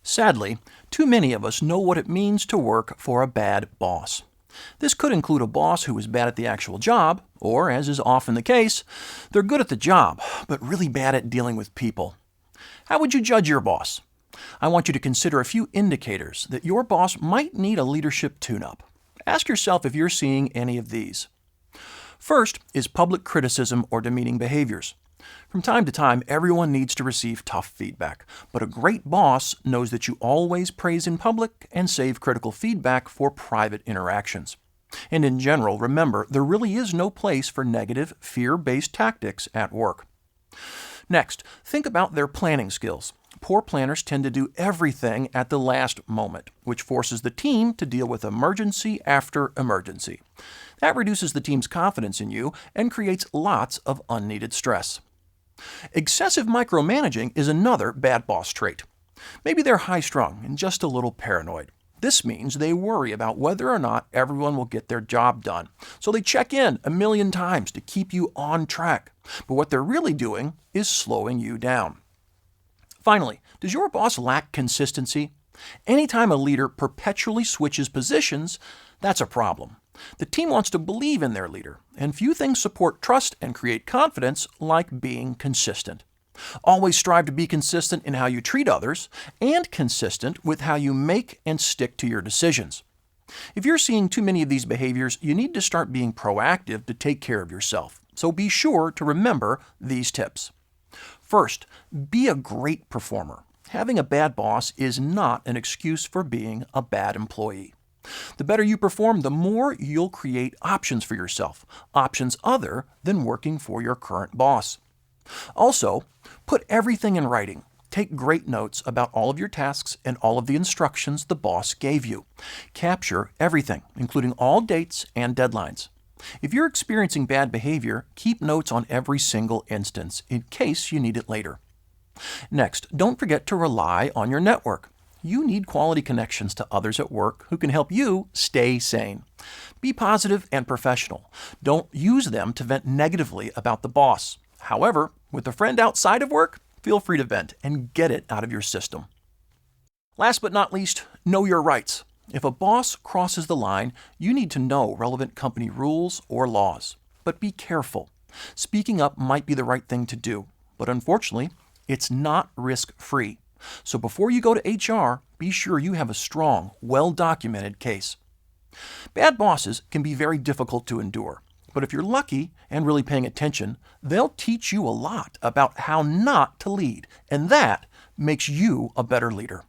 Sadly, too many of us know what it means to work for a bad boss. This could include a boss who is bad at the actual job, or, as is often the case, they're good at the job, but really bad at dealing with people. How would you judge your boss? I want you to consider a few indicators that your boss might need a leadership tune-up. Ask yourself if you're seeing any of these. First is public criticism or demeaning behaviors. From time to time, everyone needs to receive tough feedback, but a great boss knows that you always praise in public and save critical feedback for private interactions. And in general, remember, there really is no place for negative, fear-based tactics at work. Next, think about their planning skills. Poor planners tend to do everything at the last moment, which forces the team to deal with emergency after emergency. That reduces the team's confidence in you and creates lots of unneeded stress. Excessive micromanaging is another bad boss trait. Maybe they're high-strung and just a little paranoid. This means they worry about whether or not everyone will get their job done, so they check in a million times to keep you on track. But what they're really doing is slowing you down. Finally, does your boss lack consistency? Anytime a leader perpetually switches positions, that's a problem. The team wants to believe in their leader, and few things support trust and create confidence like being consistent. Always strive to be consistent in how you treat others and consistent with how you make and stick to your decisions. If you're seeing too many of these behaviors, you need to start being proactive to take care of yourself. So be sure to remember these tips. First, be a great performer. Having a bad boss is not an excuse for being a bad employee. The better you perform, the more you'll create options for yourself, options other than working for your current boss. Also, put everything in writing. Take great notes about all of your tasks and all of the instructions the boss gave you. Capture everything, including all dates and deadlines. If you're experiencing bad behavior, keep notes on every single instance in case you need it later. Next, don't forget to rely on your network. You need quality connections to others at work who can help you stay sane. Be positive and professional. Don't use them to vent negatively about the boss. However, with a friend outside of work, feel free to vent and get it out of your system. Last but not least, know your rights. If a boss crosses the line, you need to know relevant company rules or laws. But be careful. Speaking up might be the right thing to do, but unfortunately, it's not risk-free. So before you go to HR, be sure you have a strong, well-documented case. Bad bosses can be very difficult to endure, but if you're lucky and really paying attention, they'll teach you a lot about how not to lead, and that makes you a better leader.